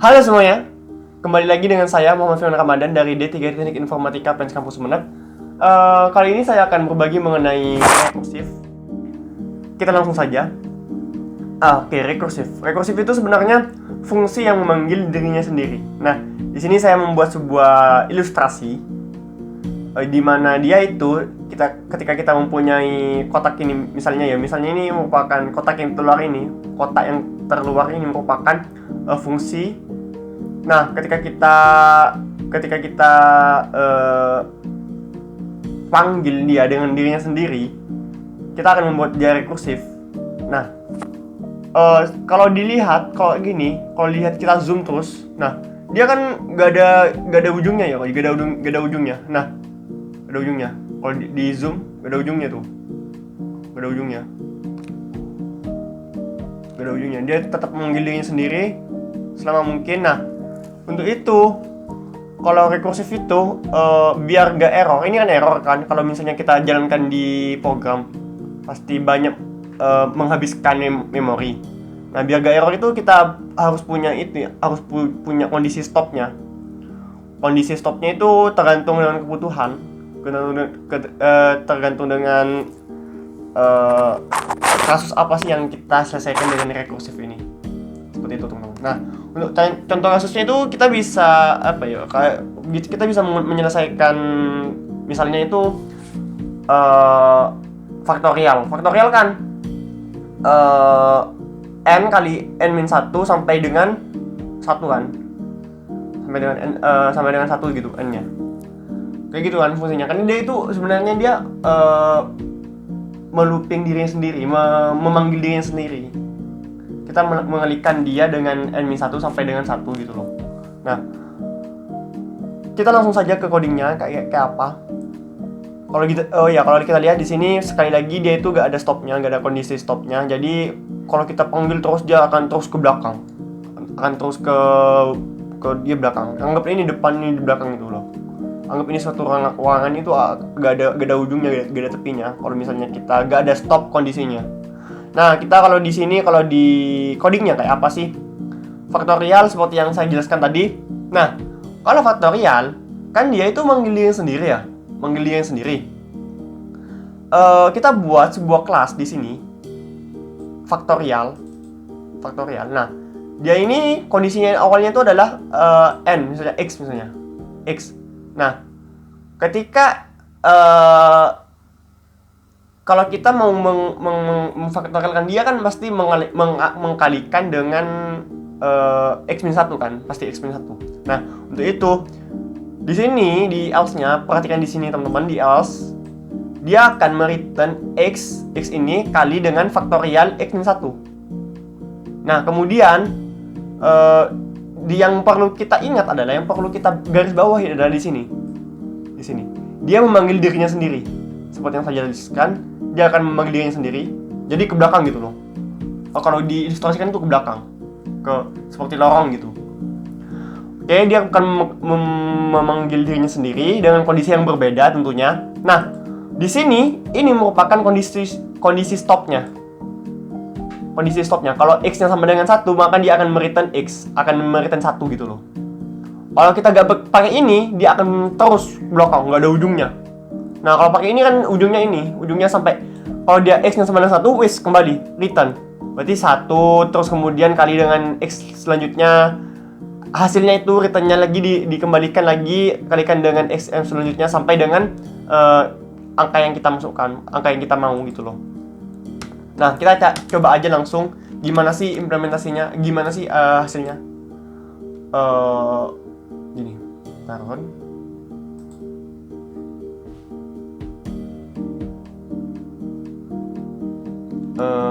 Halo semuanya, kembali lagi dengan saya Muhammad Firman Ramadan dari D3 Teknik Informatika Pens Kampus Sumeneb. Kali ini saya akan berbagi mengenai rekursif. Kita langsung saja. Oke, rekursif. Rekursif itu sebenarnya fungsi yang memanggil dirinya sendiri. Nah, di sini saya membuat sebuah ilustrasi di mana dia itu ketika kita mempunyai kotak ini, misalnya ini merupakan kotak yang terluar ini. Kotak yang terluar ini merupakan fungsi. Nah, ketika kita panggil dia dengan dirinya sendiri, kita akan membuat dia rekursif. Nah, kalau dilihat kita zoom terus, nah dia kan gak ada ujungnya ya, gak ada ujungnya. Nah, ada ujungnya. Kalau di zoom gak ada ujungnya tuh, gak ada ujungnya. Dia tetap memanggil dirinya sendiri selama mungkin. Nah, untuk itu, kalau rekursif itu biar gak error, ini kan error kan, kalau misalnya kita jalankan di program pasti banyak menghabiskan memori. Nah, biar gak error itu kita harus punya punya kondisi stopnya. Kondisi stopnya itu tergantung dengan kebutuhan, tergantung dengan kasus apa sih yang kita selesaikan dengan rekursif ini. Seperti itu, teman-teman. Nah, untuk contoh kasusnya itu kita bisa kita bisa menyelesaikan misalnya itu faktorial kan n kali n-1 sampai dengan 1 kan, sampai dengan 1 gitu n-nya, kayak gitu kan fungsinya kan. Dia itu sebenarnya dia melooping dirinya sendiri, memanggil dirinya sendiri. Kita mengalihkan dia dengan n-1 sampai dengan 1 gitu loh. Nah, kita langsung saja ke codingnya kayak apa. Kalau kita lihat di sini sekali lagi dia itu gak ada stopnya, gak ada kondisi stopnya. Jadi kalau kita panggil terus dia akan terus ke belakang, akan terus ke dia belakang. Anggap ini depan, ini di belakang gitu loh. Anggap ini suatu ruangan itu gak ada ujungnya, gak ada tepinya. Kalau misalnya kita gak ada stop kondisinya. Nah, kita kalau di codingnya kayak apa sih? Faktorial seperti yang saya jelaskan tadi. Nah, kalau faktorial kan dia itu manggil dirinya sendiri. Kita buat sebuah kelas di sini. Faktorial. Nah, dia ini kondisinya awalnya itu adalah n, misalnya x. Nah, ketika kalau kita mau memfaktorialkan dia kan pasti mengkalikan dengan x-1 kan, pasti x-1. Nah, untuk itu di sini di else-nya, perhatikan di sini teman-teman, di else dia akan mereturn x ini kali dengan faktorial x-1. Nah, kemudian yang perlu kita ingat adalah, yang perlu kita garis bawahi adalah di sini. Dia memanggil dirinya sendiri. Seperti yang saya jelaskan, dia akan memanggil dirinya sendiri. Jadi ke belakang gitu loh. Kalau diilustrasikan itu ke belakang, seperti lorong gitu. Oke, dia akan memanggil dirinya sendiri dengan kondisi yang berbeda tentunya. Nah, di sini ini merupakan kondisi stopnya. Kalau x-nya sama dengan 1, maka dia akan mereturn x, akan mereturn 1 gitu loh. Kalau kita gak pakai ini, dia akan terus belakang, gak ada ujungnya. Nah, kalau pakai ini kan ujungnya sampai, kalau dia x-nya sama dengan 1, wis kembali return. Berarti 1 terus kemudian kali dengan x selanjutnya, hasilnya itu returnnya lagi dikembalikan lagi, kalikan dengan x selanjutnya sampai dengan angka yang kita masukkan, angka yang kita mau gitu loh. Nah, kita coba aja langsung gimana sih implementasinya, gimana sih hasilnya. Gini, taruhan.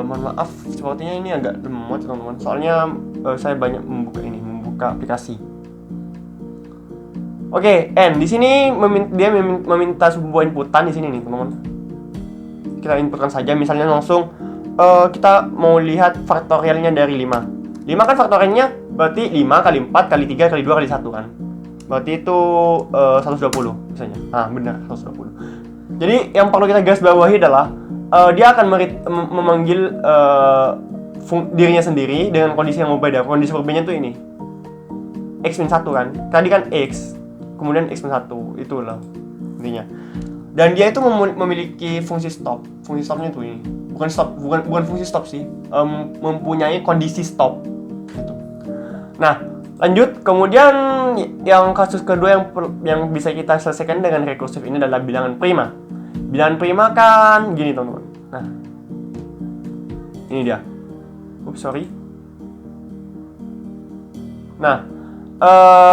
Mohon maaf, sepertinya ini agak lemot teman-teman. Soalnya saya banyak membuka aplikasi. Oke, n di sini dia meminta sebuah inputan di sini nih teman-teman. Kita inputkan saja, misalnya langsung kita mau lihat faktorialnya dari 5. 5 kan faktorialnya berarti 5 kali 4 kali 3 kali 2 kali 1 kan. Berarti itu 120 misalnya. Nah, benar 120. Jadi yang perlu kita garis bawahi adalah dia akan memanggil dirinya sendiri dengan kondisi yang berbeda. Kondisi berbedanya itu ini. X-1 kan. Tadi kan X, kemudian X-1, itulah intinya. Dan dia itu memiliki fungsi stop. Fungsi stopnya itu ini. Bukan fungsi stop sih. Mempunyai kondisi stop gitu. Nah, lanjut, kemudian yang kasus kedua yang bisa kita selesaikan dengan rekursif ini adalah bilangan prima. Bilangan prima kan gini, teman-teman. Nah, ini dia. Sorry. Nah,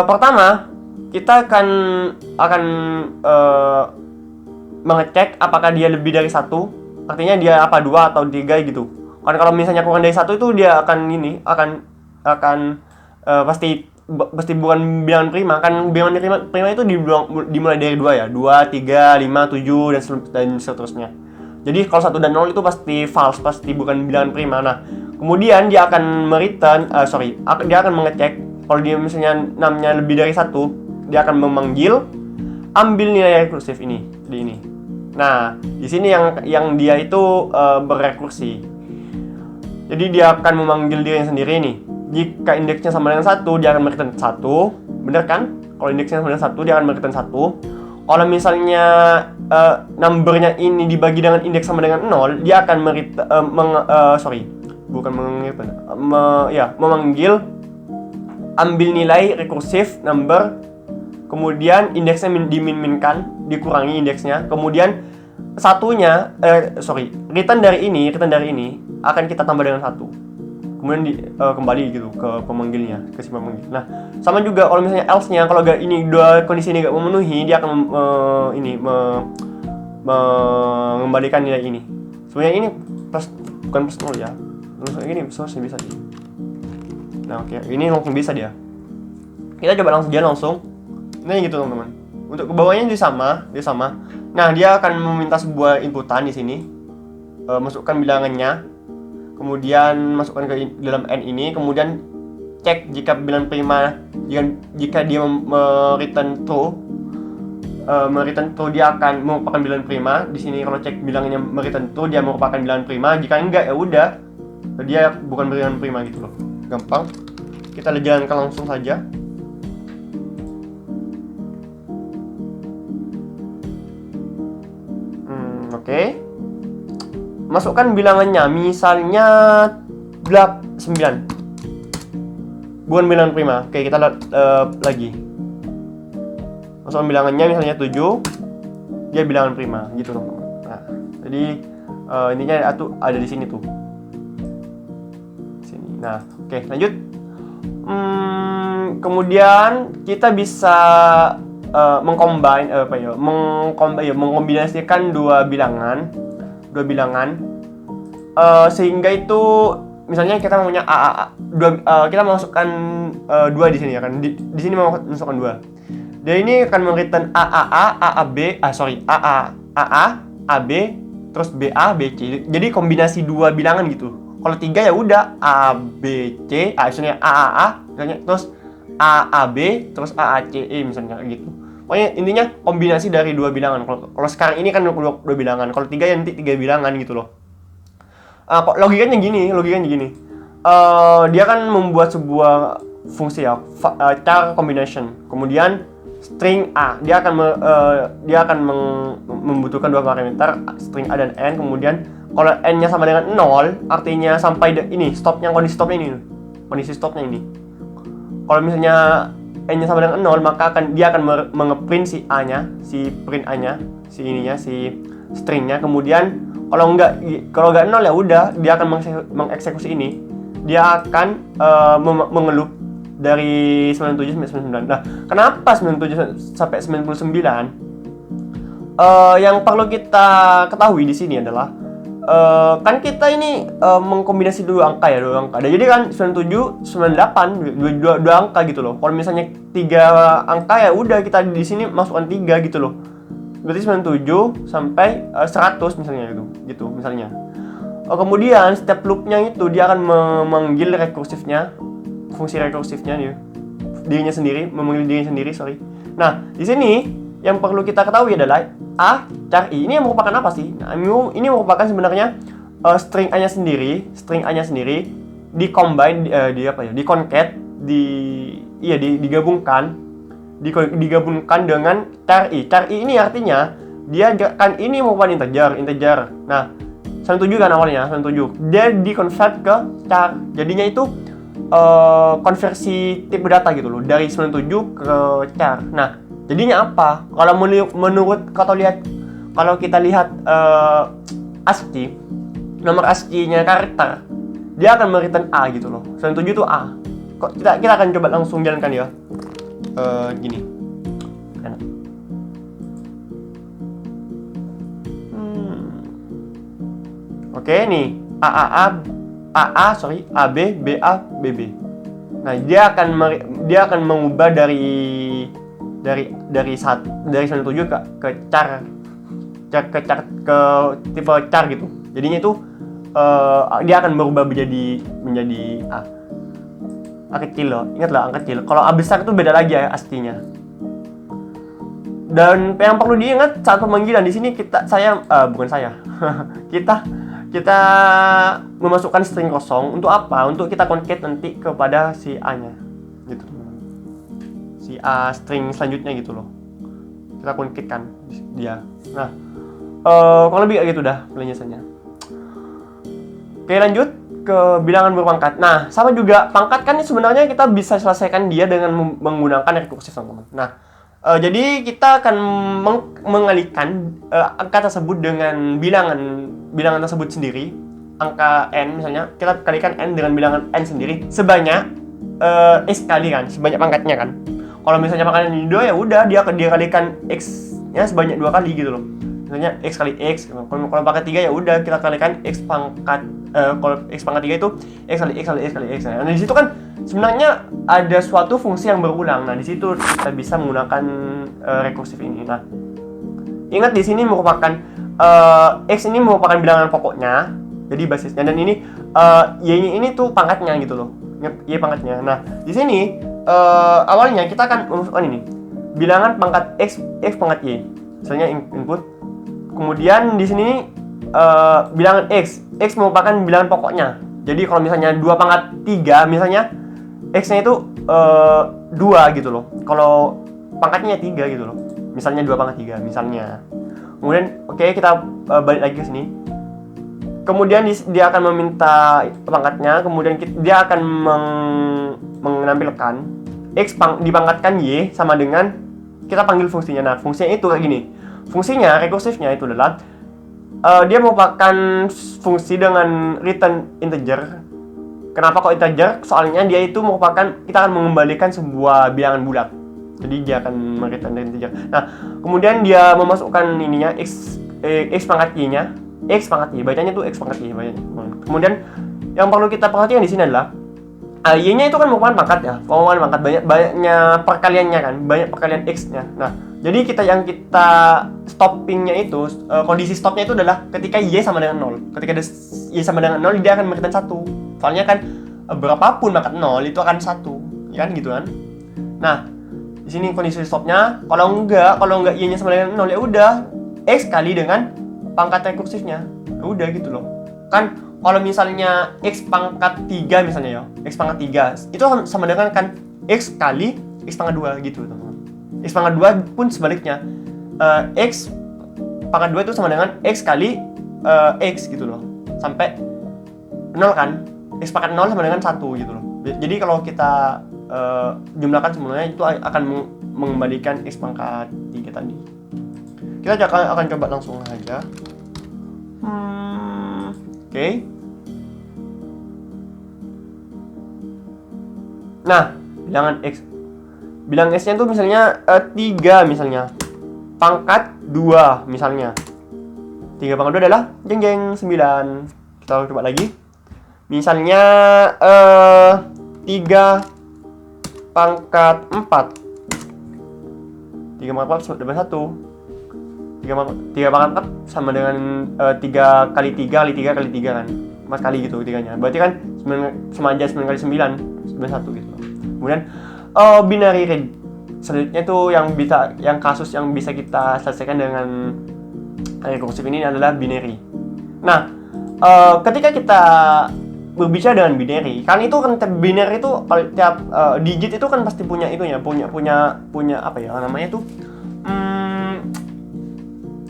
pertama kita akan mengecek apakah dia lebih dari 1, artinya dia apa 2 atau 3 gitu. Kan kalau misalnya kurang dari 1 itu dia akan pasti bukan bilangan prima. Kan bilangan prima itu dimulai dari 2 ya. 2, 3, 5, 7 dan seterusnya. Jadi kalau 1 dan 0 itu pasti false, pasti bukan bilangan prima. Nah, kemudian dia akan dia akan mengecek kalau dia misalnya 6-nya lebih dari 1, dia akan memanggil ambil nilai rekursif ini di ini. Nah, di sini yang dia itu berrekursi. Jadi dia akan memanggil dirinya sendiri nih. Jika indeksnya sama dengan 1, dia akan mereturn 1. Bener kan? Kalau indeksnya sama dengan 1, dia akan mereturn 1. Kalau misalnya numbernya ini dibagi dengan indeks sama dengan 0, dia akan memanggil ambil nilai rekursif number, kemudian indeksnya dimin-minkan, dikurangi indeksnya, kemudian return dari ini akan kita tambah dengan 1, kemudian kembali gitu ke pemanggilannya, ke si pemanggil. Nah, sama juga kalau misalnya else-nya, kalau dua kondisi ini gak memenuhi, dia akan mengembalikan nilai ini. Sebenarnya ini bukan plus 0 ya, ini seharusnya bisa sih. Nah, oke, ini langsung bisa dia. Kita coba langsung. Nah, gitu teman-teman. Untuk ke bawahnya dia sama. Nah, dia akan meminta sebuah inputan di sini. Masukkan bilangannya. Kemudian masukkan ke dalam n ini, kemudian cek jika bilangan prima, jika dia return true, dia akan merupakan bilangan prima. Di sini kalau cek bilangnya return true, dia merupakan bilangan prima. Jika enggak, ya udah, dia bukan bilangan prima gitu loh. Gampang. Kita jalankan langsung saja. Oke. Masukkan bilangannya, misalnya 9. Bukan bilangan prima. Oke, kita lihat lagi. Masukkan bilangannya misalnya 7. Dia bilangan prima gitu teman-teman. Nah, jadi intinya ada di sini tuh. Sini. Nah, oke, lanjut. Kemudian kita bisa mengkombinasikan dua bilangan, sehingga itu misalnya kita maunya kita masukkan 2 di sini ya kan, di sini mau masukkan 2. Dan ini akan mereturn AB, terus BA, BC. Jadi kombinasi 2 bilangan gitu. Kalau 3 ya udah ABC, misalnya misalnya terus AAB, terus AACE misalnya gitu. Pokoknya intinya kombinasi dari 2 bilangan. Kalau sekarang ini kan 2 bilangan. Kalau 3 ya nanti 3 bilangan gitu loh. Logikanya gini. Dia kan membuat sebuah fungsi ya, char combination. Kemudian string A, dia akan membutuhkan 2 parameter, string A dan N. Kemudian kalau N-nya sama dengan 0, artinya sampai kondisi stopnya ini. Kalau misalnya N-nya sama dengan 0, maka dia akan mengeprint si A-nya, si print A-nya, si stringnya. Kemudian kalau nggak 0 ya udah, dia akan mengeksekusi ini. Dia akan mengelup dari 97 sampai 99. Nah, kenapa 97 sampai 99? Yang perlu kita ketahui di sini adalah kan kita ini mengkombinasi 2 angka. Jadi kan 97, 98, 2 angka gitu loh. Kalau misalnya 3 angka ya udah kita di sini masukkan 3 gitu loh. Berarti 97 sampai 100 misalnya gitu misalnya. Kemudian setiap loopnya itu dia akan memanggil fungsi rekursifnya nih, memanggil dirinya sendiri. Nah, di sini yang perlu kita ketahui adalah char I ini merupakan apa sih? Nah, ini merupakan sebenarnya string A-nya sendiri di concat digabungkan dengan char i. Char i ini artinya dia kan ini merupakan integer. Nah, 97 kan awalnya 97. Dia di-convert ke char. Jadinya itu konversi tipe data gitu loh, dari 97 ke char. Nah, jadinya apa? Kalau kalau kita lihat ASCII, nomor ASCII-nya karakter, dia akan mereturn A gitu loh. 97 itu A. Kok kita akan coba langsung jalankan ya. Gini. Enak. Oke, nih. AB, BA, BB. Nah, dia akan mengubah dari 97 ke char ke tipe char gitu. Jadinya itu dia akan berubah menjadi A kecil loh. Ingatlah A kecil. Kalau A besar itu beda lagi ya aslinya. Dan yang perlu diingat saat pemanggilan di sini kita memasukkan string kosong untuk apa? Untuk kita concat nanti kepada si A-nya. Gitu. Si A string selanjutnya gitu loh. Kita concat kan dia. Nah, kurang lebih kayak gitu dah penjelasannya. Oke, lanjut ke bilangan berpangkat. Nah, sama juga pangkat kan sebenarnya kita bisa selesaikan dia dengan menggunakan rekursif, teman-teman. Nah, jadi kita akan mengalihkan angka tersebut dengan bilangan tersebut sendiri. Angka n misalnya, kita kalikan n dengan bilangan n sendiri sebanyak x kali kan, sebanyak pangkatnya kan. Kalau misalnya pangkatnya ini 2, ya udah dia kalikan x-nya sebanyak 2 kali gitu loh. Misalnya x kali x. Kalau pangkat 3 ya udah kita kalikan x pangkat kalau x pangkat 3 itu x kali x kali x kali x. Nah, di situ kan sebenarnya ada suatu fungsi yang berulang. Nah, di situ kita bisa menggunakan rekursif ini. Nah, ingat di sini merupakan x ini merupakan bilangan pokoknya, jadi basisnya, dan ini y ini tuh pangkatnya gitu loh. Y pangkatnya. Nah, di sini awalnya kita akan memasukkan ini bilangan pangkat x pangkat y. Misalnya input. Kemudian di sini bilangan x merupakan bilangan pokoknya. Jadi kalau misalnya 2 pangkat 3 misalnya x-nya itu 2 gitu loh. Kalau pangkatnya 3 gitu loh. Misalnya 2 pangkat 3 misalnya. Kemudian kita balik lagi ke sini. Kemudian dia akan meminta pangkatnya, kemudian dia akan menampilkan x dipangkatkan y sama dengan kita panggil fungsinya. Nah, fungsinya itu kayak gini. Fungsinya rekursifnya itu adalah dia merupakan fungsi dengan return integer. Kenapa kok integer? Soalnya dia itu kita akan mengembalikan sebuah bilangan bulat. Jadi dia akan mereturn integer. Nah, kemudian dia memasukkan ininya x pangkat y-nya, x pangkat y. Bacanya tuh x pangkat y bacanya. Kemudian yang perlu kita perhatikan di sini adalah y-nya itu kan merupakan pangkat ya. Merupakan pangkat banyaknya perkaliannya kan, banyak perkalian x-nya. Nah, jadi kita stoppingnya itu, kondisi stopnya itu adalah ketika y sama dengan 0. Ketika y sama dengan 0, dia akan mereturn 1. Soalnya kan berapapun pangkat 0 itu akan 1, ya kan gitu kan. Nah, di sini kondisi stopnya, kalau enggak y-nya sama dengan 0, ya udah x kali dengan pangkat rekursifnya. Ya udah gitu loh. Kan kalau misalnya x pangkat 3 misalnya ya, x pangkat 3 itu sama dengan kan x kali x pangkat 2 gitu teman-teman. X pangkat 2 pun sebaliknya, x pangkat 2 itu sama dengan x kali x gitu loh, sampai 0 kan, x pangkat 0 sama dengan 1 gitu loh. Jadi kalau kita jumlahkan semuanya itu akan mengembalikan x pangkat 3 tadi. Kita akan coba langsung aja. Oke. Nah, bilangan x-nya tuh misalnya 3 misalnya. Pangkat 2 misalnya. 3 pangkat 2 adalah jeng 9. Kita coba lagi. Misalnya 3 pangkat 4. 3 pangkat 4 sama dengan 1. 3 pangkat 4 sama dengan 3 kali 3 kali 3 kali 3 kan. 4 kali gitu ketiganya. Berarti kan sama aja 9 kali 9 91 gitu. Kemudian binary read. Selanjutnya itu kasus yang bisa kita selesaikan dengan rekursif ini adalah binary. Nah, ketika kita berbicara dengan binary. Kan itu kan binary itu kalau tiap digit itu kan pasti punya itu ya, punya apa ya namanya tuh?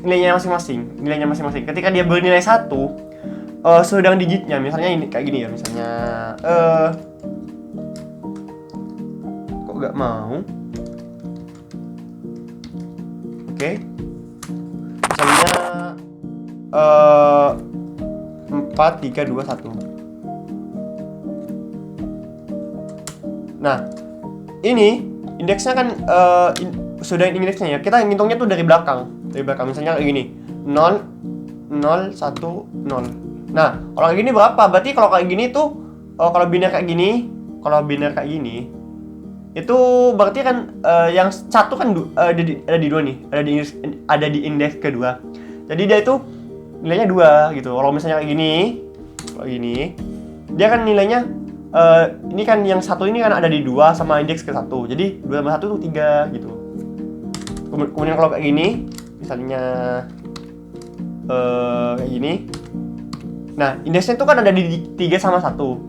Nilainya masing-masing. Ketika dia bernilai 1, sedang digitnya misalnya ini kayak gini ya, misalnya kok nggak mau? Oke. Misalnya 4, 3, 2, 1. Nah, ini indeksnya kan sudah indeksnya ya. Kita ngitungnya tuh dari belakang. Misalnya kayak gini. 0 0 1 0. Nah, kalau kayak gini berapa? Berarti kalau kayak gini tuh kalau biner kayak gini, itu berarti kan yang satu kan ada di 2 nih. Ada di indeks kedua. Jadi dia itu nilainya 2 gitu. Kalau misalnya kayak gini, dia kan nilainya ini kan yang satu ini kan ada di 2 sama indeks ke 1. Jadi 2 tambah 1 itu 3 gitu. Kemudian kalau kayak gini, misalnya kayak gini. Nah, indeksnya itu kan ada di 3 sama 1.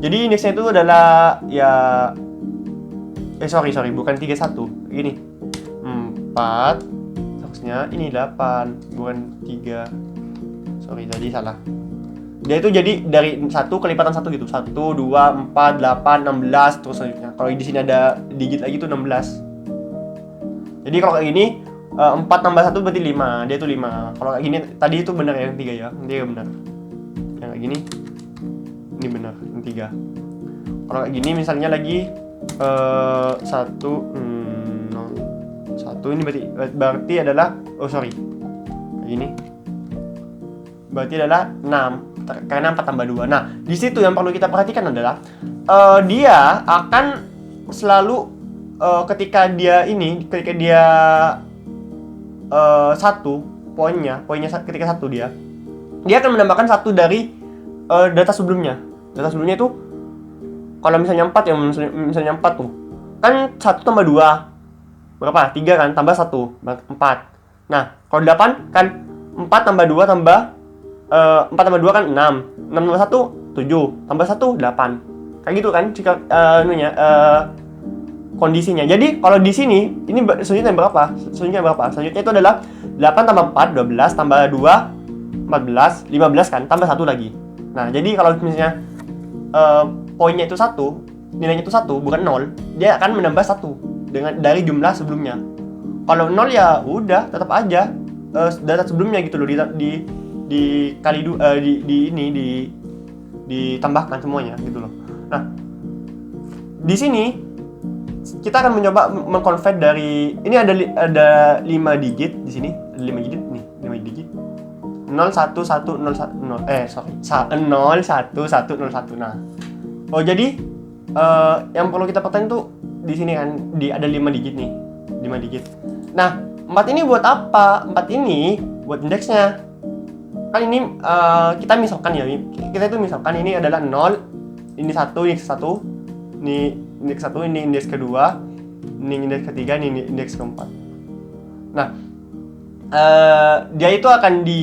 Jadi indeksnya itu adalah ya sorry, bukan 3 1. Gini. 4 harusnya ini 8, bukan 3. Sorry, tadi salah. Dia itu jadi dari 1 kelipatan 1 gitu. 1 2 4 8 16 terus selanjutnya. Kalau di sini ada digit lagi tuh 16. Jadi kalau kayak gini 4 tambah 1 berarti 5. Dia itu 5. Kalau kayak gini tadi itu benar ya, yang 3 ya. Dia benar. Yang kayak gini ini benar, yang 3. Kalau kayak gini misalnya lagi 1 ini berarti adalah kayak gini. Berarti adalah 6 karena 4 tambah 2. Nah, di situ yang perlu kita perhatikan adalah dia akan selalu ketika dia 1 poinnya ketika 1 dia akan menambahkan 1 dari data sebelumnya. Data sebelumnya itu kalau misalnya 4 ya, misalnya 4 tuh kan 1 tambah 2 berapa? 3 kan, tambah 1 4. Nah, kalau 8 kan 4 tambah 2 tambah 4 tambah 2 kan 6 tambah 1 7 tambah 1 8. Kayak gitu kan jika kondisinya. Jadi kalau di sini ini selanjutnya berapa? Selanjutnya itu adalah 8 tambah 4 12 tambah 2 14 15 kan, tambah 1 lagi. Nah, jadi kalau misalnya poinnya itu 1, nilainya itu 1 bukan 0, dia akan menambah 1 dari jumlah sebelumnya. Kalau 0 ya udah tetap aja data sebelumnya gitu loh, ditambahkan semuanya gitu loh. Nah, di sini kita akan mencoba mengkonvert dari ini ada 5 digit di sini, ada 5 digit nih, 5 digit. 0 1 1 0 1 0 0 1 1 0 1. Nah, jadi yang perlu kita perhatikan tuh di sini kan ada 5 digit nih, 5 digit. Nah, 4 ini buat apa? 4 ini buat indeksnya. Kan ini kita misalkan ya, misalkan ini adalah 0, ini 1, indeks 1, ini indeks 1, ini indeks kedua, ini indeks ketiga, ini indeks keempat. Nah, dia itu akan di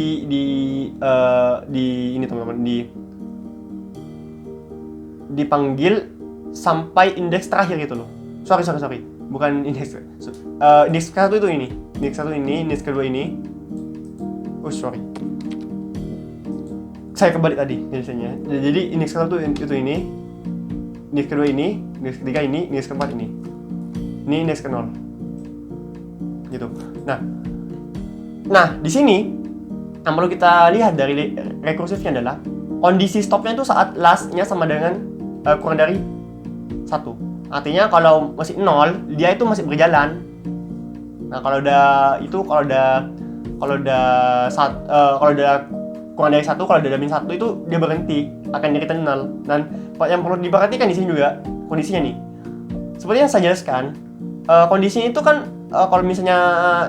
ini teman-teman, dipanggil sampai indeks terakhir gitu loh. Sorry. Bukan indeks. Indeks ke-1 itu ini. Indeks 1 ini, indeks kedua ini. Sorry. Saya kebalik tadi biasanya. Jadi indeks ke-1 itu ini. Indeks kedua ini, indeks ketiga ini, indeks keempat ini. Ini indeks ke-0. Gitu. Nah, di sini yang perlu kita lihat dari rekursifnya adalah kondisi stopnya itu saat last-nya sama dengan kurang dari 1. Artinya kalau masih 0, dia itu masih berjalan. Nah, kalau udah kurang dari 1, kalau udah min 1 itu dia berhenti, akan dari 0. Dan yang perlu diperhatikan di sini juga kondisinya nih. Seperti yang saya jelaskan, kondisinya itu kan kalau misalnya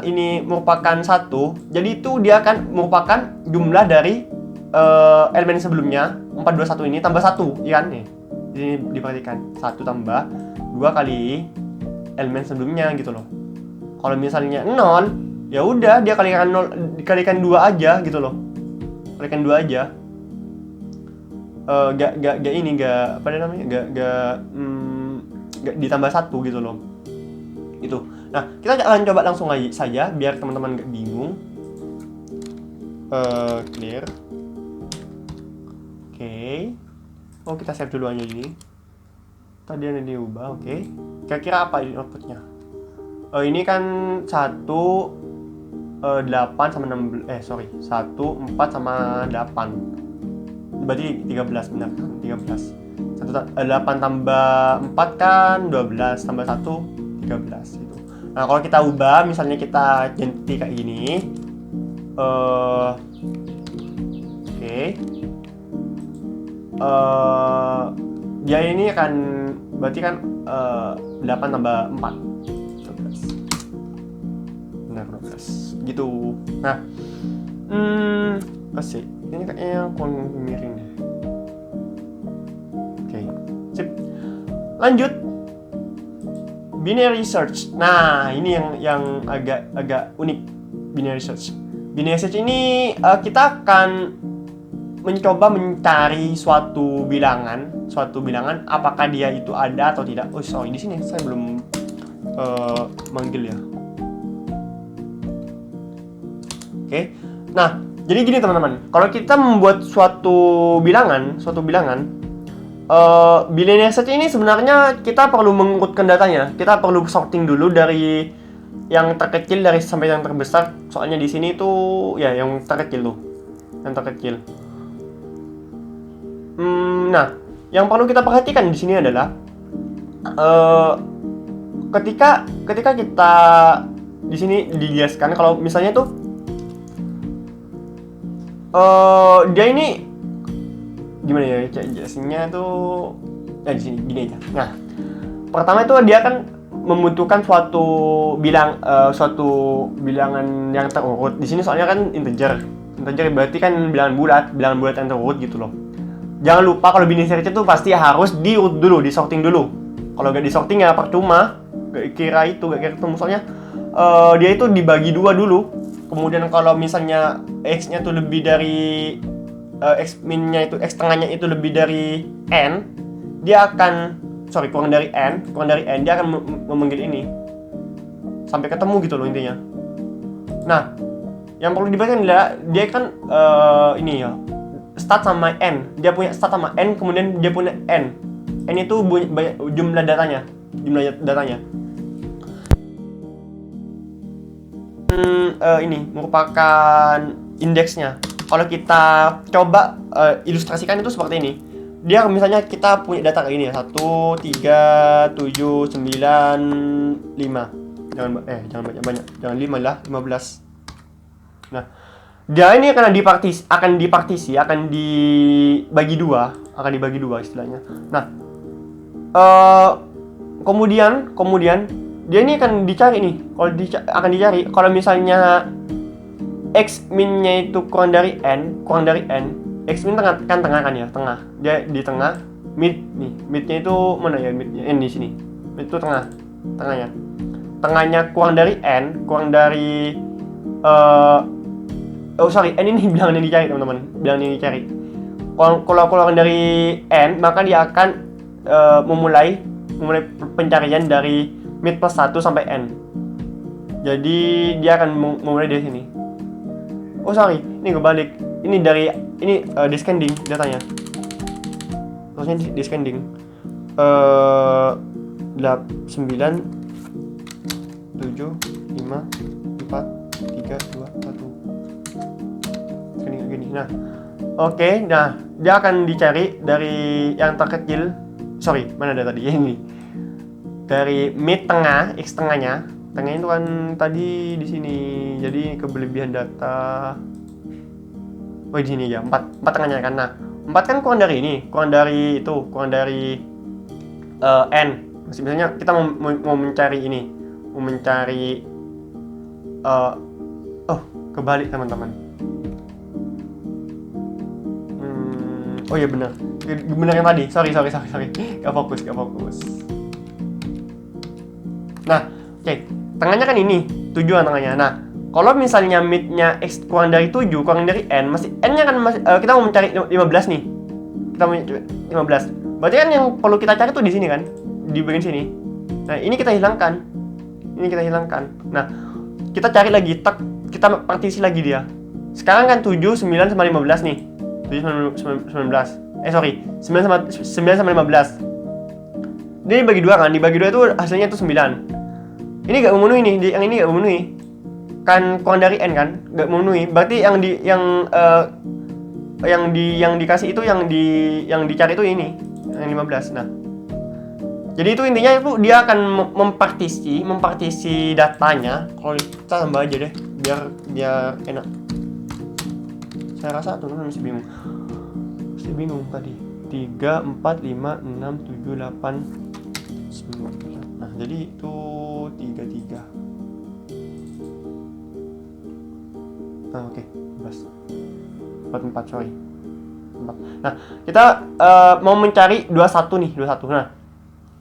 ini merupakan 1, jadi itu dia akan merupakan jumlah dari elemen sebelumnya, 421 ini tambah 1, ya kan nih. Ini diperhatikan 1 tambah 2 kali elemen sebelumnya gitu loh. Kalau misalnya 0, ya udah dia kalikan 2 aja gitu loh. Kalikan 2 aja. gak ini, gak apa namanya, gak ditambah 1 gitu loh. Itu. Nah, kita akan coba langsung aja saja biar teman-teman gak bingung. Clear. Oke. Oh, kita save dulu aja ini. Tadi ada diubah, oke. Kira-kira apa ini outputnya? Ini kan 1 8 sama 16, 1 4 sama 8. Berarti 13, benar kan? 13. 8 tambah 4 kan 12, tambah 1 13 gitu. Nah, kalau kita ubah, misalnya kita ganti kayak gini. Dia ini akan berarti kan 8 tambah 4 12. Benar, 12 gitu. Nah, sih ini kayaknya kurang miring deh. Oke, sip. Lanjut, binary search. Nah, ini yang agak unik, binary search. Binary search ini kita akan mencoba mencari suatu bilangan, apakah dia itu ada atau tidak. Oh, sorry, di sini saya belum manggil ya. Oke. Nah, jadi gini teman-teman, kalau kita membuat suatu bilangan, binary search ini sebenarnya kita perlu mengurutkan datanya. Kita perlu sorting dulu dari yang terkecil dari sampai yang terbesar. Soalnya di sini tuh ya yang terkecil tuh, yang terkecil. Nah, yang perlu kita perhatikan di sini adalah ketika kita di sini dijelaskan kalau misalnya tuh dia ini gimana ya jelasinnya tuh, ya di sini gini aja. Nah, pertama itu dia akan membutuhkan suatu bilangan yang terurut. Di sini soalnya kan integer berarti kan bilangan bulat yang terurut gitu loh. Jangan lupa kalau binary search itu pasti harus diurut dulu, disorting dulu. Kalau gak disorting ya percuma, gak kira ketemu. Soalnya dia itu dibagi 2 dulu. Kemudian kalau misalnya x-nya tuh lebih dari x min-nya itu, x tengahnya itu lebih dari n, dia akan kurang dari n, dia akan memanggil ini sampai ketemu gitu loh intinya. Nah, yang perlu diperhatikan adalah dia kan ini ya, start sama n. Dia punya start sama n, kemudian dia punya n. N itu jumlah datanya. Ini merupakan indeksnya. Kalau kita coba ilustrasikan itu seperti ini. Dia misalnya kita punya data kayak ini ya, 1 3 7 9 5. Jangan banyak, jangan 5 lah, 15. Nah, dia ini akan dibagi dua istilahnya. Nah, kemudian dia ini akan dicari nih. Kalau misalnya x min-nya itu kurang dari n, x min tengah kan ya, tengah. Dia di tengah, midnya itu mana ya, midnya n di sini. Mid itu tengahnya. Tengahnya kurang dari n, n ini bilangan yang dicari teman-teman, Kalau kurang dari n, maka dia akan memulai pencarian dari mid plus 1 sampai n. Jadi dia akan memulai dari sini. Ini kebalik. Ini descending datanya. Terusnya descending. 9 7 5 4 3 2 1. Gini. Nah, dia akan dicari dari yang terkecil. Mana data tadi ini? Dari mid tengah, x tengahnya itu kan tadi di sini. Jadi kelebihan data. Di sini ya, 4 tengahnya kan. Nah, 4 kan kurang dari n. Misalnya kita mau mencari ini, kebalik teman-teman. Ya benar yang tadi. Sorry. Gak fokus. Nah, tengahnya kan ini, 7 tengahnya. Nah, kalau misalnya mid-nya x kurang dari 7, kurang dari n, masih n-nya kan kita mau mencari 15 nih. kita punya 15. Berarti kan yang perlu kita cari tuh di sini kan, di bagian sini. Nah ini kita hilangkan, nah kita cari lagi, kita partisi lagi dia. Sekarang kan 7, 9 sama 15 nih, 7 sama 19, 9 sama 15. Ini dibagi 2 kan, dibagi 2 itu hasilnya itu 9. Ini gak memenuhi nih, yang ini gak memenuhi. Kan kurang dari N kan, gak memenuhi. Berarti yang dikasih itu yang dicari itu ini, yang 15. Nah, jadi itu intinya itu dia akan mempartisi datanya. Kalau kita tambah aja deh, biar enak. Saya rasa tuh masih bingung tadi. 3, 4, 5, 6, 7, 8, 9. Nah, jadi itu 33. Nah, oke, 44, sorry. 4. Nah, kita mau mencari 21 nih, 21. Nah,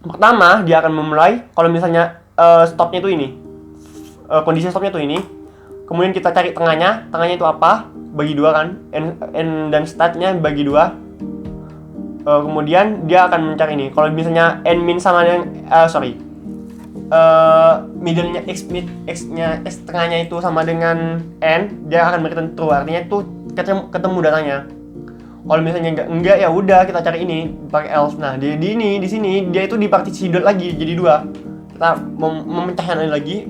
pertama dia akan memulai kalau misalnya stopnya itu ini. Kondisi stopnya itu ini. Kemudian kita cari tengahnya itu apa? Bagi 2 kan. N dan startnya bagi 2. Kemudian dia akan mencari ini. Kalau misalnya n min sama dengan middle-nya x-nya x tengahnya itu sama dengan n, dia akan berikan true. Artinya itu ketemu datanya. Kalau misalnya enggak ya udah kita cari ini pakai else. Nah, di sini dia itu dipartisi dot lagi jadi 2. Kita memecahnya lagi,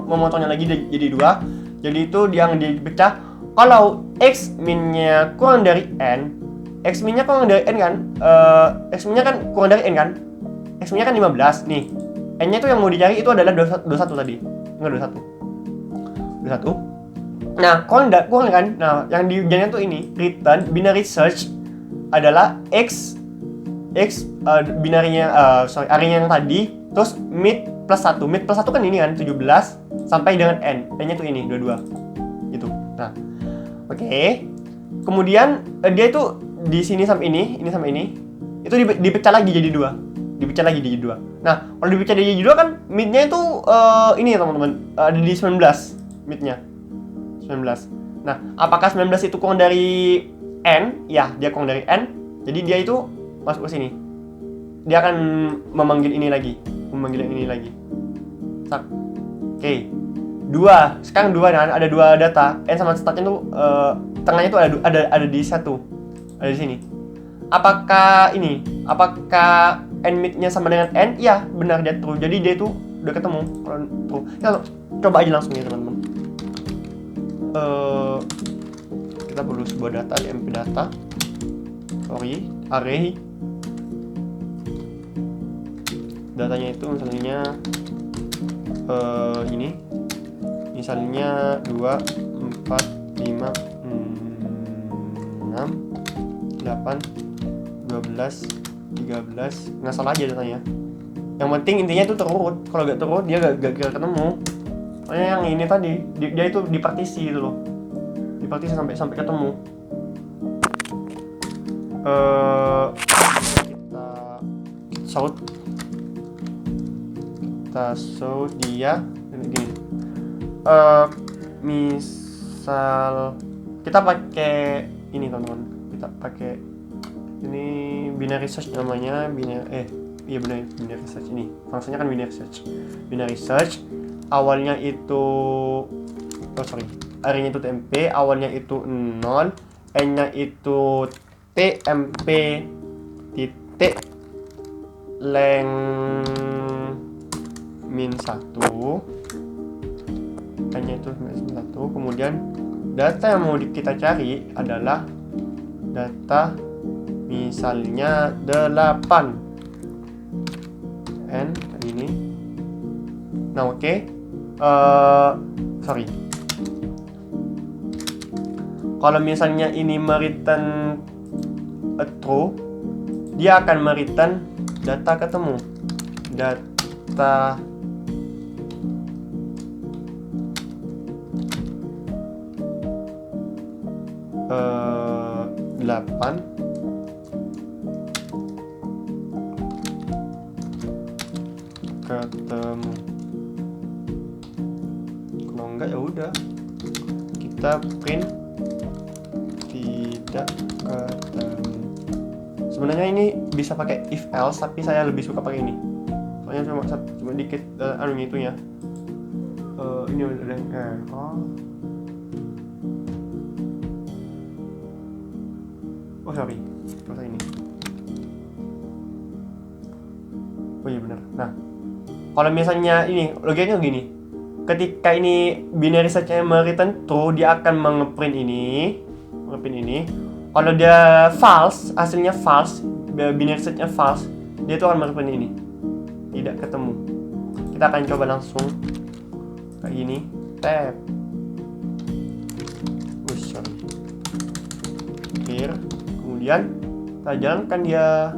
memotongnya lagi jadi 2. Jadi itu dia yang dipecah. Kalau x min-nya kurang dari n, X min-nya kurang dari N kan? X min-nya kan kurang dari N kan? X min-nya kan 15 nih. N-nya itu yang mau dicari itu adalah 21 tadi. Enggak 21. Nah, kurang kan? Nah, yang dijadikan tuh ini return binary search adalah binarinya array-nya yang tadi, terus mid plus 1. Mid plus 1 kan ini kan 17 sampai dengan N. N-nya tuh ini 22. Gitu. Nah. Oke. Kemudian dia itu di sini sampai ini sampai ini itu dipecah lagi jadi 2. Nah, kalau dipecah jadi 2 kan mid-nya itu ini ya teman-teman, ada di 19 mid-nya 19. Nah, apakah 19 itu kurang dari N? Ya, dia kurang dari N. Jadi dia itu masuk ke sini. Dia akan memanggil ini lagi. Oke. 2. Sekarang 2 kan ada 2 data. N sama startnya tuh tengahnya tuh ada di 1. Ada di sini. Apakah n mid-nya sama dengan n? Iya, benar dia true. Jadi dia itu udah ketemu true. Kita coba aja langsung ya teman-teman. Kita perlu sebuah data di mp data. Array. Datanya itu misalnya ini. Misalnya 2, 4, 5, 6, 8, 12, 13. Nggak salah aja datanya. Yang penting intinya itu terurut. Kalau nggak terurut dia gak ketemu. Soalnya yang ini tadi dia itu dipartisi gitu loh. Dipartisi sampai ketemu. Kita show dia gini. Misal kita pakai ini teman-teman, kita pakai ini binary search namanya, binary search ini fungsinya kan binary search. Awalnya itu array-nya itu tmp, awalnya itu 0, n-nya itu tmp titik length min 1, n-nya itu min 1. Kemudian data yang mau kita cari adalah data misalnya 8 n ini. Nah, oke. Kalau misalnya ini mereturn true, dia akan mereturn data ketemu. Data 8 ketemu. Kalau enggak ya udah kita print tidak ketemu. Sebenarnya ini bisa pakai if else, tapi saya lebih suka pakai ini. Soalnya cuma dikit anunya itu ya. Ini udah sorry, masa ini. Oh iya benar. Nah, kalau misalnya ini logikanya gini, ketika ini binary search-nya return true, dia akan mengeprint ini. Kalau dia false, hasilnya false, binary search-nya false, dia tuh akan mengeprint ini, tidak ketemu. Kita akan coba langsung kayak gini, tab, clear. Kemudian kita jalankan dia.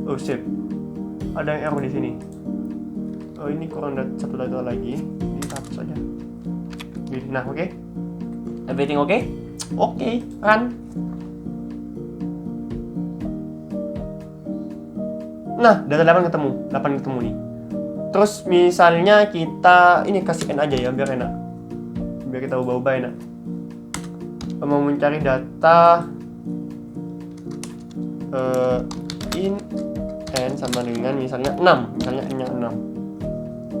Oh sip, ada yang error di sini. Oh ini kurang satu data lagi, ini hapus saja. Nah oke. Everything oke? Oke, run. Nah, data 8 ketemu nih. Terus misalnya kita ini kasih n aja ya, biar enak. Biar kita ubah-ubah enak. Mau mencari data in n sama dengan misalnya 6, misalnya n-nya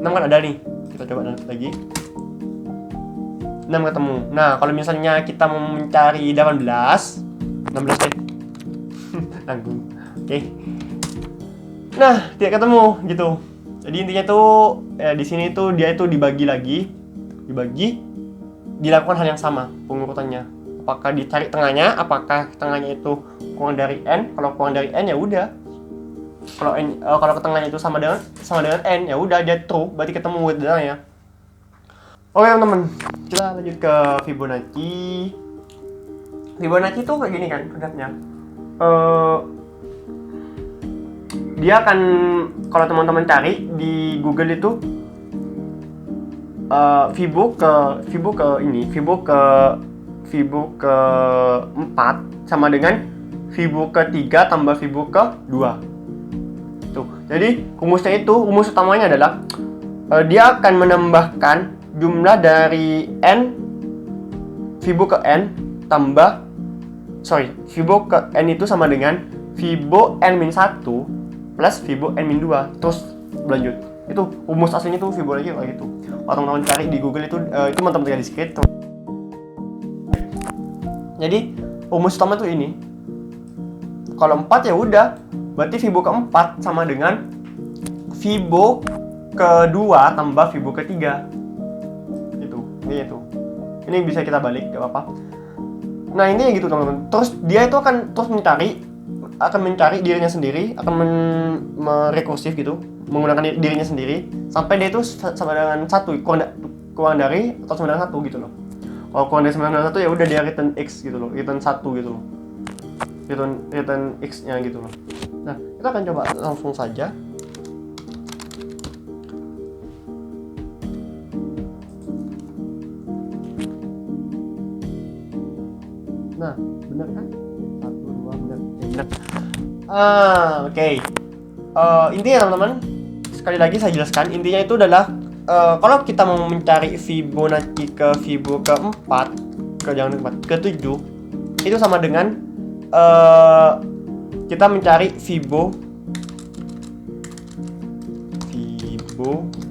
6 kan ada nih, kita coba lagi 6 ketemu. Nah kalau misalnya kita mau mencari 16 deh tanggung. Oke. Nah tidak ketemu gitu. Jadi intinya tuh di sini tuh dia itu dibagi, dilakukan hal yang sama pengurutannya. Apakah dicari tengahnya, apakah tengahnya itu kurang dari n. Kalau kurang dari n ya udah. Kalau ke tengahnya itu sama dengan n ya udah, dia true, berarti ketemu datanya. Oke teman-teman, kita lanjut ke Fibonacci. Fibonacci itu kayak gini kan konsepnya. Dia akan, kalau teman-teman cari di Google itu Fibo ke 4 sama dengan Fibo ke 3 tambah Fibo ke 2. Tuh. Jadi rumus utamanya adalah dia akan menambahkan jumlah dari n Fibo ke n tambah Fibo ke n itu sama dengan Fibo n-1 plus Fibo n-2 terus berlanjut. Itu rumus aslinya tuh Fibonacci kayak gitu. Kalau teman-teman cari di Google itu teman-teman tinggal di script. Jadi rumus utama tuh ini. Kalau 4 ya udah, berarti Fibo ke 4 sama dengan Fibo ke 2 tambah Fibo ke 3. Itu. Ini bisa kita balik, gak apa-apa. Nah ini gitu teman-teman. Terus dia itu akan terus mencari dirinya sendiri, akan merekursif gitu, menggunakan dirinya sendiri sampai dia itu sama dengan 1, kurang dari atau sama dengan 1 gitu loh. Kalau kurang dari 1 ya udah dia return x gitu loh, return 1 gitu loh, return x nya gitu loh. Nah kita akan coba langsung saja. Nah bener kan? 1, 2 bener. Oke. Intinya teman-teman, sekali lagi saya jelaskan, intinya itu adalah kalau kita mau mencari Fibonacci ke Fibo ke 4 ke 7 itu sama dengan kita mencari Fibo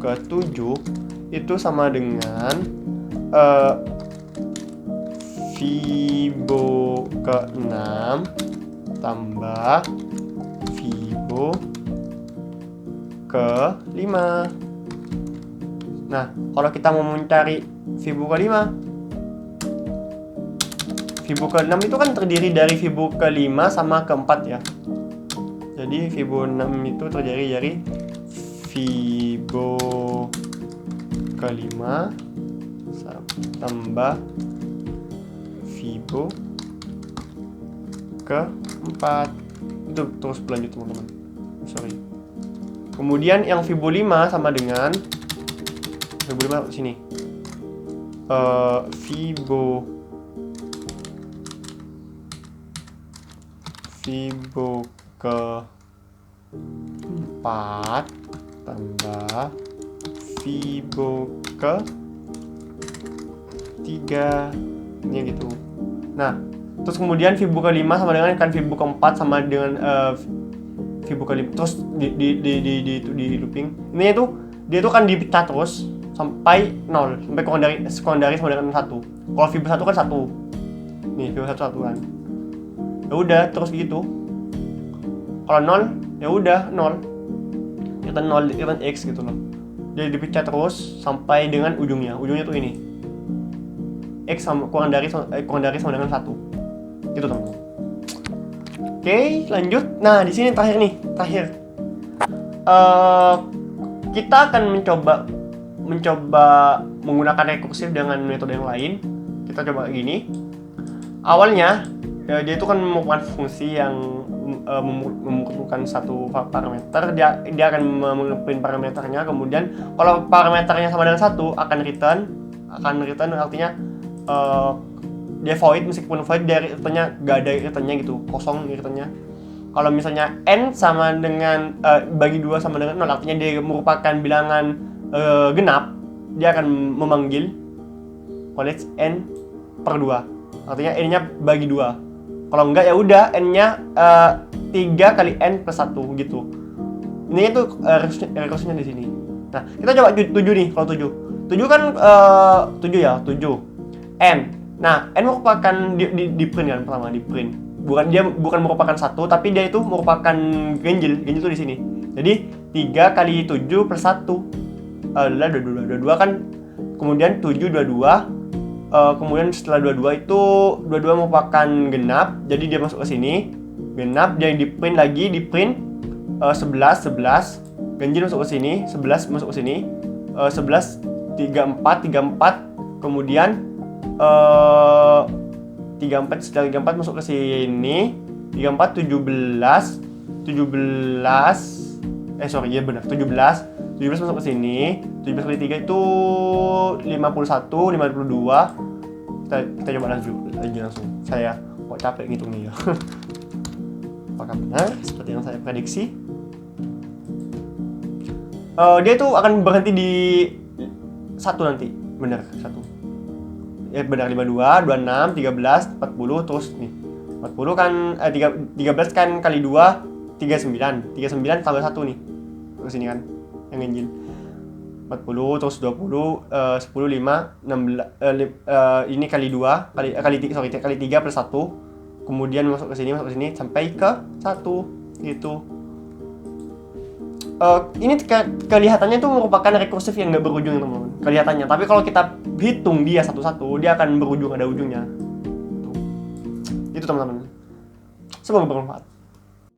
ke 7 itu sama dengan Fibo ke 6 tambah Fibo ke 5. Nah, kalau kita mau mencari Fibo ke 5, Fibo ke 6 itu kan terdiri dari Fibo ke 5 sama ke 4 ya. Jadi Fibo 6 itu terdiri dari Fibo ke 5 tambah Fibo ke 4. Itu terus berlanjut teman-teman. Kemudian yang Fibo 5 sama dengan Fibo 5 sini. Fibo ke 4 tambah Fibo ke 3 ini gitu. Nah Terus kemudian Fibo ke-5 sama dengan kan Fibo ke-4 sama dengan Fibo ke-5. Terus di looping. Ini tuh dia tuh kan dipecah terus sampai 0, sampai kurang dari sama dengan 1. Kalau Fibo 1 kan 1. Nih, Fibo 1 kan. Ya udah, terus gitu. Kalau 0, ya udah 0. Kita 0 ikutan X gitu loh. Jadi dipecah terus sampai dengan ujungnya. Ujungnya tuh ini. X sama kurang dari sama dengan 1. Gitu teman. Oke, lanjut. Nah, di sini terakhir. Kita akan mencoba menggunakan rekursif dengan metode yang lain. Kita coba gini. Awalnya dia itu kan merupakan fungsi yang memunculkan satu parameter. Dia akan mengeprint parameternya. Kemudian kalau parameternya sama dengan 1 akan return artinya dia void, meskipun void dia returnnya gak ada returnnya gitu, kosong returnnya. Kalau misalnya n sama dengan bagi 2 sama dengan 0, artinya dia merupakan bilangan genap, dia akan memanggil collect n per 2, artinya n nya bagi 2. Kalau enggak ya udah n nya 3 kali n plus 1 gitu. Ini itu rekursifnya di sini. Nah, kita coba 7 nih. Kalau 7 kan 7 ya, 7 n. Nah, n merupakan di print kan, pertama di print. Bukan merupakan 1, tapi dia itu merupakan ganjil itu di sini. Jadi 3 kali 7 plus 1 adalah 22 kan. Kemudian 7 22. Kemudian setelah 22 itu 22 merupakan genap, jadi dia masuk ke sini. Genap jadi di print 11 ganjil masuk ke sini, 11 masuk ke sini. 11 34 kemudian 34 setelah 34 masuk ke sini. 34 17 masuk ke sini. 17 kali 3 itu 51 52. Kita coba lagi langsung. Saya kok capek ngitungnya ya. Apakah benar seperti yang saya prediksi? Dia itu akan berhenti di 1 nanti. Benar, 1. Ya benar, 52, 26, 13, 40 terus nih. 40 kan 13 kan kali 2 39 tambah 1 nih. Terus sini kan yang ganjil. 40 terus 20 10 5 16 ini kali 2 kali 3 plus 1. Kemudian masuk ke sini sampai ke 1 gitu. Ini kelihatannya itu merupakan rekursif yang nggak berujung teman-teman, kelihatannya. Tapi kalau kita hitung dia satu-satu, dia akan berujung, ada ujungnya. Itu teman-teman. Semoga bermanfaat.